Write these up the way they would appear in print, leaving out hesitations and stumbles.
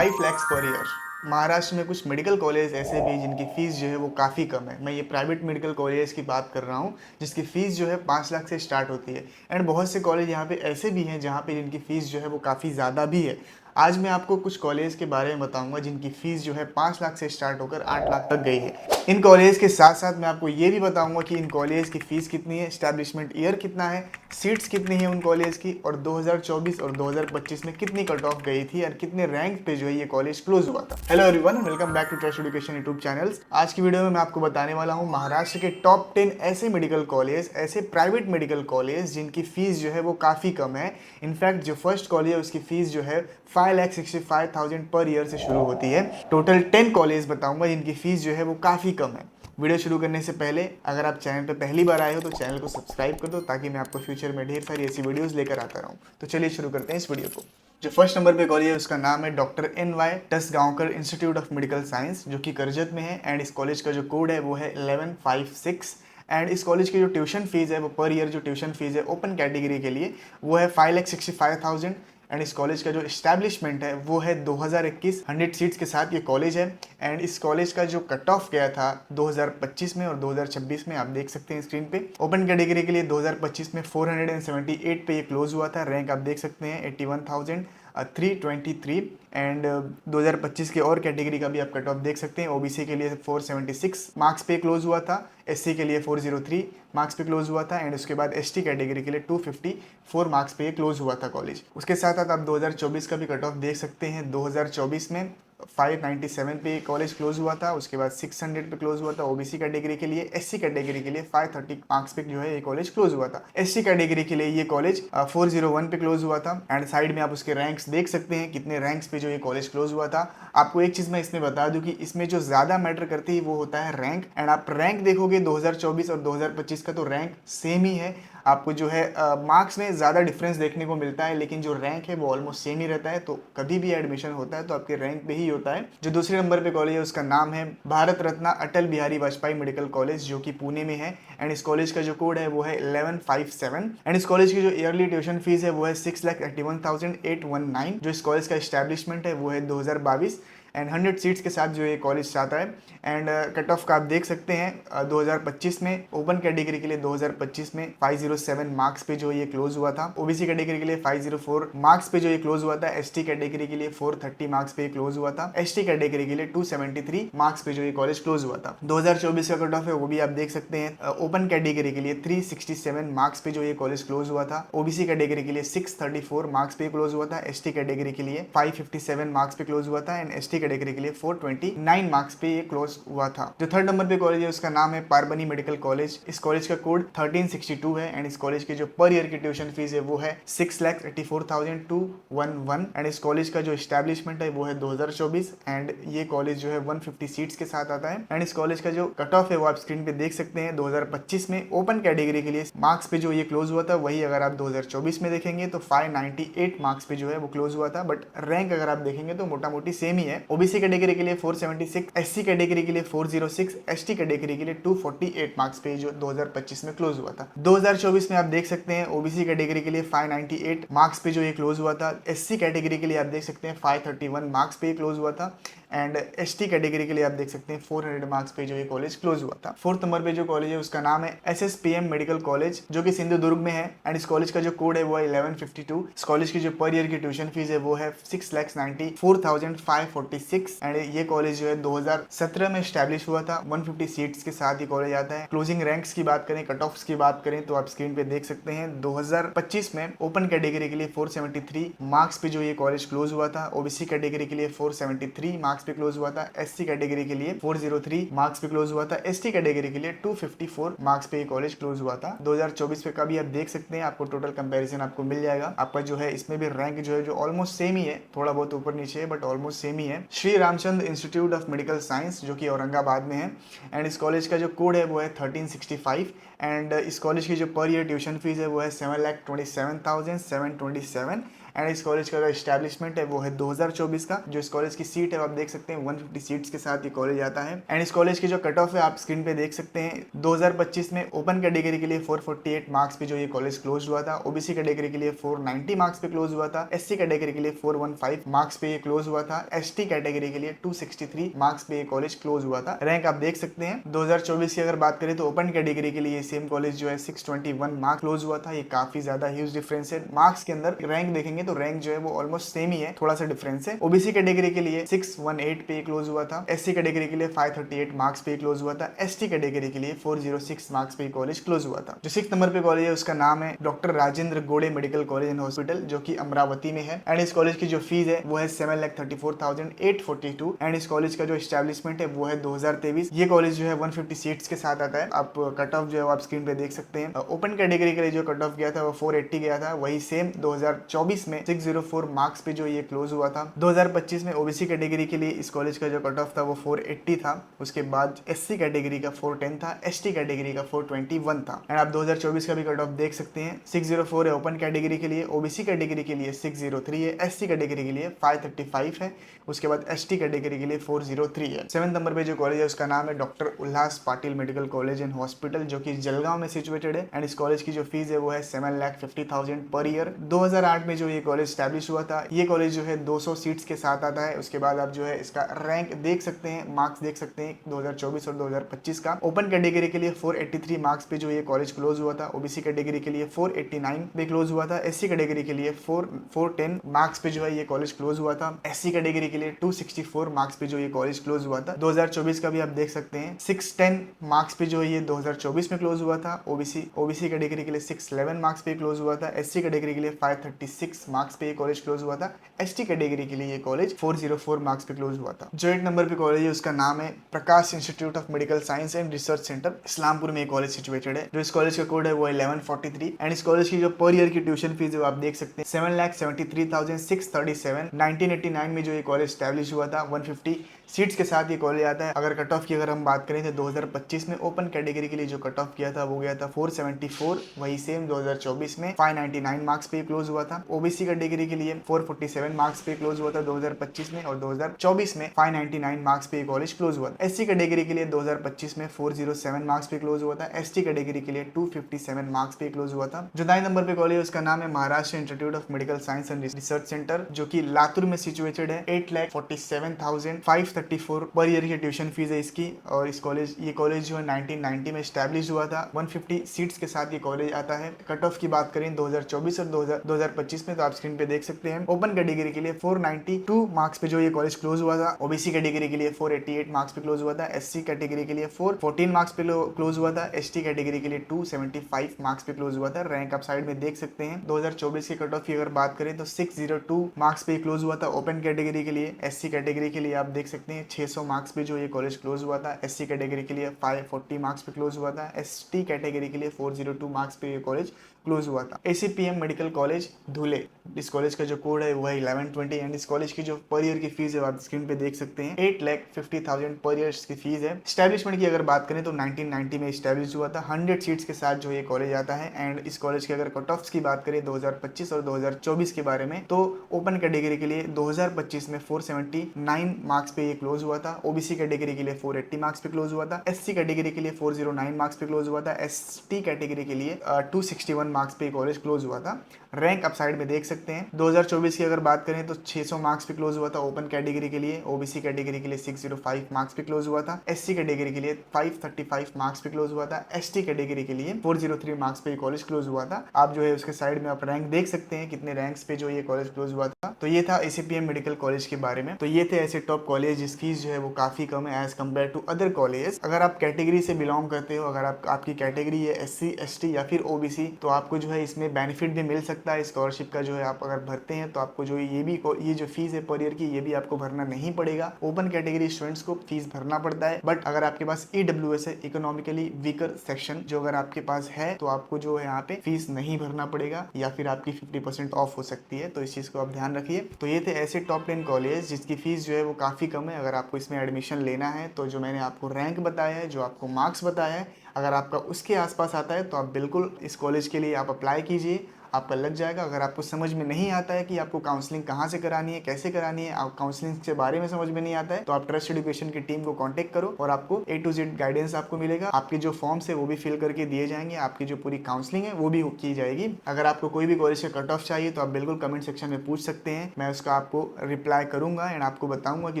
5 lakhs per year. Maharashtra में कुछ medical college ऐसे भी जिनकी फ़ीस जो है वो काफ़ी कम है। मैं ये प्राइवेट मेडिकल कॉलेज की बात कर रहा हूँ जिसकी फ़ीस जो है 5 लाख से स्टार्ट होती है। एंड बहुत से कॉलेज यहाँ पे ऐसे भी हैं जहाँ पे जिनकी फ़ीस जो है वो काफ़ी ज़्यादा भी है। आज मैं आपको कुछ कॉलेज के बारे में बताऊंगा जिनकी फ़ीस जो है 5 लाख से स्टार्ट होकर 8 लाख तक गई है। इन कॉलेज के साथ साथ मैं आपको ये भी बताऊंगा कि इन कॉलेज की फ़ीस कितनी है, एस्टैब्लिशमेंट ईयर कितना है, सीट्स कितनी है उन कॉलेज की, और 2024 और 2025 में कितनी कट ऑफ गई थी और कितने रैंक पे जो है ये कॉलेज क्लोज हुआ था। Hello everyone, welcome back to trust education YouTube channels. आज की वीडियो में मैं आपको बताने वाला हूँ महाराष्ट्र के टॉप 10 ऐसे मेडिकल कॉलेज, ऐसे प्राइवेट मेडिकल कॉलेज जिनकी फ़ीस जो है वो काफ़ी कम है। इनफैक्ट जो फर्स्ट कॉलेज है उसकी फ़ीस जो है 5,65,000 पर ईयर से शुरू होती है। टोटल 10 कॉलेज बताऊंगा जिनकी फ़ीस जो है वो काफ़ी कम है। वीडियो शुरू करने से पहले अगर आप चैनल पर पहली बार आए हो तो चैनल को सब्सक्राइब कर दो ताकि मैं आपको फ्यूचर में ढेर सारी ऐसी वीडियोस लेकर आता रहूं। तो चलिए शुरू करते हैं इस वीडियो को। जो फर्स्ट नंबर पे कॉलेज है उसका नाम है doctor NY Tasgaonkar institute of medical science, जो कि कर्जत में है। एंड इस कॉलेज का जो कोड है वो है 1156। एंड इस कॉलेज की जो ट्यूशन फीस है वो पर ईयर जो ट्यूशन फीस है ओपन कैटेगरी के लिए वो है 5,65,000। एंड इस कॉलेज का जो इस्टेब्लिशमेंट है वो है 2021, 100 सीट्स के साथ ये कॉलेज है। एंड इस कॉलेज का जो कट ऑफ गया था 2025 में और 2026 में, आप देख सकते हैं स्क्रीन पे। ओपन कैटेगरी के लिए 2025 में 478 पे ये क्लोज हुआ था। रैंक आप देख सकते हैं 81,323। एंड 2025 के और कैटेगरी का भी आप कट ऑफ देख सकते हैं। ओबीसी के लिए 476 मार्क्स पे क्लोज हुआ था, एससी के लिए 403 मार्क्स पे क्लोज हुआ था। एंड उसके बाद एसटी कैटेगरी के लिए 254 मार्क्स पे क्लोज हुआ था कॉलेज। उसके साथ साथ आप 2024 का भी कट ऑफ देख सकते हैं। 2024 में 597 पे कॉलेज क्लोज हुआ था, उसके बाद 600 पे क्लोज हुआ था ओबीसी कैटेगरी के लिए। एससी कैटेगरी के लिए 530 मार्क्स पे जो है ये कॉलेज क्लोज हुआ था। एसटी कैटेगरी के लिए ये कॉलेज 401 पे क्लोज हुआ था। एंड साइड में आप उसके रैंक्स देख सकते हैं, कितने रैंक्स पे जो ये कॉलेज क्लोज हुआ था। आपको एक चीज मैं इसमें बता दूं कि इसमें जो ज्यादा मैटर करती है वो होता है रैंक। एंड आप रैंक देखोगे 2024 और 2025 का तो रैंक सेम ही है। आपको जो है मार्क्स में ज़्यादा डिफरेंस देखने को मिलता है, लेकिन जो रैंक है वो ऑलमोस्ट सेम ही रहता है। तो कभी भी एडमिशन होता है तो आपके रैंक पे ही होता है। जो दूसरे नंबर पे कॉलेज है उसका नाम है भारत रत्ना अटल बिहारी वाजपेयी मेडिकल कॉलेज, जो कि पुणे में है। एंड इस कॉलेज का जो कोड है वो है 1157। एंड इस कॉलेज की जो ईयरली ट्यूशन फीस है वो है 6,81,819। जो इस कॉलेज का इस्टेब्लिशमेंट है वो है 2022। एंड 100 सीट्स के साथ जो ये कॉलेज चाहता है। एंड कट ऑफ का आप देख सकते हैं 2025 में ओपन कैटेगरी के लिए 2025 में 507 मार्क्स पे जो ये क्लोज हुआ था। ओबीसी कैटेगरी के लिए 504 मार्क्स पे जो ये क्लोज हुआ था। एसटी कैटेगरी के लिए 430 मार्क्स पे क्लोज हुआ था। एसटी कैटेगरी के लिए 273 मार्क्स पे जो ये कॉलेज क्लोज हुआ था। 2024 का कट ऑफ है वो भी आप देख सकते हैं। ओपन कैटेगरी के लिए 367 मार्क्स पे जो ये कॉलेज क्लोज हुआ था। ओबीसी कैटेगरी के लिए 634 मार्क्स पे क्लोज हुआ था। एसटी कैटेगरी के लिए 557 मार्क्स पे क्लोज हुआ था। एंड एसटी कैटेगरी के लिए 429 मार्क्स पे ये क्लोज हुआ था। जो थर्ड नंबर पे कॉलेज है उसका नाम है पारबनी मेडिकल कॉलेज। इस कॉलेज का कोड 1362 है। एंड इस कॉलेज की जो पर ईयर की ट्यूशन फीस है वो है 6,84,211। एंड इस कॉलेज का जो एस्टैब्लिशमेंट है वो है 2024। एंड ये कॉलेज जो है 150 सीट्स के साथ आता है। एंड इस कॉलेज का जो कट ऑफ है वो आप स्क्रीन पे देख सकते हैं। 2025 में ओपन कैटेगरी के लिए मार्क्स पे जो ये क्लोज हुआ था वही अगर आप 2024 में देखेंगे तो 598 मार्क्स पे जो है वो क्लोज हुआ था। बट रैंक अगर आप देखेंगे तो मोटा मोटी सेम ही है। ओबीसी कैटेगरी के लिए 476, एससी कैटेगरी के लिए 406, एसटी कैटेगरी के लिए 248 मार्क्स पे जो 2025 में क्लोज हुआ था। 2024 में आप देख सकते हैं ओबीसी कैटेगरी के लिए 598 मार्क्स पे जो ये क्लोज हुआ था। एससी कैटेगरी के लिए आप देख सकते हैं 531 मार्क्स पे क्लोज हुआ था। एंड एसटी कैटेगरी के लिए आप देख सकते हैं 400 मार्क्स पे जो ये कॉलेज क्लोज हुआ था। फोर्थ नंबर पे जो कॉलेज है उसका नाम है SSPM मेडिकल कॉलेज, जो कि सिंधुदुर्ग में है। एंड इस कॉलेज का जो कोड है वो है 1152। इस कॉलेज की जो पर ईयर की ट्यूशन फीस है वो है 6,94,546। एंड ये कॉलेज जो है 2017 में स्टैब्लिश हुआ था। 150 सीट्स के साथ ये कॉलेज आता है। क्लोजिंग रैंक्स की बात करें, कट ऑफ्स की बात करें तो आप स्क्रीन पे देख सकते हैं। 2025 में ओपन कैटेगरी के लिए 473 मार्क्स पे जो ये कॉलेज क्लोज हुआ था। ओबीसी कैटेगरी के लिए 473 मार्क्स पे क्लोज हुआ था। एससी कैटेगरी के लिए 403 मार्क्स पे क्लोज हुआ था। एसटी कैटेगरी के लिए 254 मार्क्स पे ये कॉलेज क्लोज हुआ था। 2024 पे का भी आप देख सकते हैं, आपको टोटल कंपैरिजन आपको मिल जाएगा। आपका जो है इसमें भी रैंक जो है जो ऑलमोस्ट सेम ही है, थोड़ा बहुत ऊपर नीचे है बट ऑलमोस्ट सेम ही है। Shri Ramchandra institute of medical science, जो कि औरंगाबाद में है। एंड इस कॉलेज का जो कोड है वो है 1365। एंड इस कॉलेज की जो पर ईयर ट्यूशन फीस है वो है 7,27,727। एंड इस कॉलेज का जो एस्टैब्लिशमेंट है वो है 2024 का। जो इस कॉलेज की सीट है आप देख सकते हैं 150 सीट्स के साथ ये कॉलेज आता है। एंड इस कॉलेज की जो कट ऑफ है आप स्क्रीन पे देख सकते हैं। 2025 में ओपन कैटेगरी के लिए 448 मार्क्स पे जो ये कॉलेज क्लोज हुआ था, ओबीसी कैटेगरी के लिए 490 मार्क्स पे क्लोज हुआ था, एससी कैटेगरी के लिए 415 मार्क्स पे ये क्लोज हुआ था, एसटी कैटेगरी के लिए 263 मार्क्स पे ये कॉलेज क्लोज हुआ था। रैंक आप देख सकते हैं 2024 की अगर बात करें तो ओपन कैटेगरी के लिए सेम कॉलेज जो है 621 मार्क्स क्लोज हुआ था। ये काफी ज्यादा ह्यूज डिफरेंस है। मार्क्स के अंदर रैंक देखेंगे तो रैंक जो है वो ऑलमोस्ट सेम ही है, थोड़ा सा डिफरेंस है। ओबीसी कैटेगरी के लिए 618 पे क्लोज हुआ था, एससी कैटेगरी के लिए 538 मार्क्स पे क्लोज हुआ था, एसटी कैटेगरी के लिए 406 मार्क्स पे कॉलेज क्लोज हुआ था। जो 6 नंबर पे कॉलेज है उसका नाम है डॉक्टर राजेंद्र गोड़े मेडिकल कॉलेज एंड हॉस्पिटल, जो कि अमरावती में है। एंड इस कॉलेज की जो फीस है वो है 7,34,842 एंड इस कॉलेज का जो एस्टैब्लिशमेंट है वो है 2023। ये कॉलेज जो है 150 सीट्स के साथ आता है। आप कट ऑफ जो है आप स्क्रीन पे देख सकते हैं। ओपन कैटेगरी के लिए जो कट ऑफ गया था वो 480 गया था, वही सेम 2024 में 604 मार्क्स पे जो ये क्लोज हुआ था। 2025 में ओबीसी कैटेगरी के लिए इस कॉलेज का जो कट ऑफ था वो 480 था, उसके बाद एससी कैटेगरी का 410 था, एसटी कैटेगरी का 421 था। एंड आप 2024 का भी कट ऑफ देख सकते हैं। 604 है ओपन कैटेगरी के लिए, ओबीसी कैटेगरी के लिए 603 है, एससी कैटेगरी के लिए 535 है, उसके बाद एसटी कैटेगरी के लिए 403 है। 7 नंबर पे जो कॉलेज है उसका नाम है doctor Ullas Patil medical college and hospital, जो कि जलगांव में सिचुएटेड है। एंड इस कॉलेज की जो फीस है वो है 7,50,000 पर ईयर। 2008 में जो ये कॉलेज स्टैब्लिश हुआ था। ये कॉलेज जो है 200 सीट्स के साथ आता है। उसके बाद आप जो है इसका रैंक देख सकते हैं, मार्क्स देख सकते हैं 2024 और 2025 का। ओपन कैटेगरी के लिए 483 मार्क्स पे जो ये कॉलेज क्लोज हुआ था, ओबीसी कैटेगरी के लिए 489 पे क्लोज हुआ था, एससी कैटेगरी के लिए 410 मार्क्स पे जो है ये कॉलेज क्लोज हुआ था, एससी कैटेगरी के लिए 264 मार्क्स पे जो ये कॉलेज क्लोज हुआ था। 2024 का भी आप देख सकते हैं 610 मार्क्स पे जो है ये 2024 में क्लोज हुआ था। ओबीसी कैटेगरी के लिए 611 मार्क्स पे क्लोज हुआ था, एससी कैटेगरी के लिए 536 मार्क्स पे ये कॉलेज क्लोज हुआ था, एसटी कैटेगरी के लिए ये कॉलेज 404 मार्क्स पे क्लोज हुआ था। जो 8 नंबर पे कॉलेज है उसका नाम है Prakash institute of medical science and research centre, Islampur में कॉलेज सिचुएटेड है। जो इस कॉलेज का कोड है वो 1143 एंड इस कॉलेज की जो पर ईयर की ट्यूशन फीस है वो आप देख सकते हैं 7,73,637। 1989 में जो ये कॉलेज स्टैब्लिश हुआ था, 150 सीट्स के साथ ये कॉलेज आता है। अगर कट ऑफ की अगर हम बात करें तो 2025 में ओपन कैटेगरी के लिए जो कट ऑफ किया था वो गया था 474, वही सेम 2024 में 599 मार्क्स पे क्लोज हुआ था। ओबीसी कैटेगरी के लिए 447 मार्क्स पे क्लोज हुआ था 2025 में, और 2024 में 599 मार्क्स पे कॉलेज क्लोज हुआ था। एससी कैटेगरी के लिए 2025 में 407 मार्क्स पे क्लोज हुआ था, एसटी कैटेगरी के लिए 257 मार्क्स पे क्लोज हुआ था। जो 9 नंबर पे कॉलेज है उसका नाम है Maharashtra institute of medical science and research centre, जो कि लातूर में सिचुएटेड है। 8,47,534 पर ईयर की ट्यूशन फीस है इसकी। और ये कॉलेज जो है 1990 में स्टैब्लिश हुआ था। 150 सीट्स के साथ ये कॉलेज आता है। कट ऑफ की बात करें 2024 और 2025 में तो आप स्क्रीन पे देख सकते हैं। ओपन कैटेगरी के लिए 492 मार्क्स पे जो ये कॉलेज क्लोज हुआ था, ओबीसी कैटेगरी के लिए 488 मार्क्स पे क्लोज हुआ था, एससी कैटेगरी के लिए 414 मार्क्स पे क्लोज हुआ था, एसटी कैटेगरी के लिए 275 मार्क्स पे क्लोज हुआ था। रैंक आप साइड में देख सकते हैं। 2024 के कट ऑफ की अगर बात करें तो 602 मार्क्स पे क्लोज हुआ था ओपन कैटेगरी के लिए। एससी कैटेगरी के लिए आप देख सकते हैं 600 मार्क्स पे जो ये कॉलेज क्लोज हुआ था। एससी कैटेगरी के लिए 540 मार्क्स पे क्लोज हुआ था, एसटी कैटेगरी के लिए 402 मार्क्स पे ये कॉलेज क्लोज हुआ था। एसीपीएम मेडिकल कॉलेज धुले, इस कॉलेज का जो कोड है वो है 1120 एंड इस कॉलेज की जो पर ईयर की फीस है आप स्क्रीन पे देख सकते हैं 8,50,000 पर ईयर की फीस है। स्टैब्लिशमेंट की अगर बात करें तो 1990 में स्टैब्लिश हुआ था। 100 सीट्स के साथ जो ये कॉलेज आता है। एंड इस कॉलेज की अगर कट ऑफ्स की बात करें 2025 और 2024 के बारे में, तो ओपन कैटेगरी के लिए 2025 में 479 मार्क्स पे ये क्लोज हुआ था, ओबीसी कैटेगरी के लिए 480 मार्क्स पे क्लोज हुआ था, एससी कैटेगरी के लिए 409 मार्क्स पे क्लोज हुआ था, एसटी कैटेगरी के लिए 261 मार्क्स पे कॉलेज क्लोज हुआ था। रैंक आप साइड में देख सकते हैं। 2024 की अगर बात करें तो 600 मार्क्स पे क्लोज हुआ था ओपन कैटेगरी के लिए, ओबीसी कैटेगरी के लिए 605 मार्क्स पे क्लोज हुआ था, एससी कैटेगरी के लिए 535 मार्क्स पे क्लोज हुआ था, एसटी कैटेगरी के लिए 403 मार्क्स पे कॉलेज क्लोज हुआ था। आप जो है उसके साइड में आप रैंक देख सकते हैं कितने रैंक्स पे जो ये कॉलेज क्लोज हुआ था। तो ये था एसीपीएम मेडिकल कॉलेज के बारे में। तो ये थे ऐसे टॉप कॉलेज जिस फीस जो है वो काफी कम है as compare to other college. अगर आप कैटेगरी से बिलोंग करते हो, अगर आपकी कैटेगरी है एससी एसटी या फिर ओबीसी, तो आपको जो है इसमें बेनिफिट भी मिल सकता है। स्कॉलरशिप का जो है आप अगर भरते हैं तो आपको जो ये जो फीस है पर ईयर की, ये भी आपको भरना नहीं पड़ेगा। ओपन कैटेगरी स्टूडेंट्स को फीस भरना पड़ता है, बट अगर आपके पास ईडब्ल्यूएस है, इकोनॉमिकली वीकर सेक्शन, जो अगर आपके पास है तो आपको जो है यहाँ पे फीस नहीं भरना पड़ेगा या फिर आपकी 50% ऑफ हो सकती है। तो इस चीज को आप ध्यान रखिए। तो ये थे ऐसे टॉप 10 कॉलेज जिसकी फीस जो है वो काफी कम है। अगर आपको इसमें एडमिशन लेना है तो जो मैंने आपको रैंक बताया है, जो आपको मार्क्स बताया है, अगर आपका उसके आसपास आता है तो आप बिल्कुल इस कॉलेज के लिए आप अप्लाई कीजिए। आपका लग जाएगा। अगर आपको समझ में नहीं आता है कि आपको काउंसलिंग कहाँ से करानी है, कैसे करानी है, आप काउंसलिंग के बारे में समझ में नहीं आता है, तो आप ट्रस्ट एजुकेशन की टीम को कांटेक्ट करो और आपको A to Z गाइडेंस आपको मिलेगा। आपके जो फॉर्म्स है वो भी फिल करके दिए जाएंगे, आपकी जो पूरी काउंसलिंग है वो भी की जाएगी। अगर आपको कोई भी कॉलेज का कट ऑफ चाहिए तो आप बिल्कुल कमेंट सेक्शन में पूछ सकते हैं, मैं उसका आपको रिप्लाई करूंगा एंड आपको बताऊंगा कि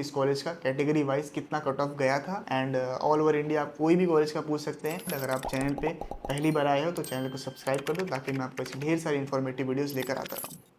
इस कॉलेज का कैटेगरी वाइज कितना कट ऑफ गया था। एंड ऑल ओवर इंडिया आप कोई भी कॉलेज का पूछ सकते हैं। अगर आप चैनल पे पहली बार आए हो तो चैनल को सब्सक्राइब कर दो ताकि मैं आपको ऐसी ढेर सारी इन्फॉर्मेटिव वीडियोस लेकर आता रहूँ।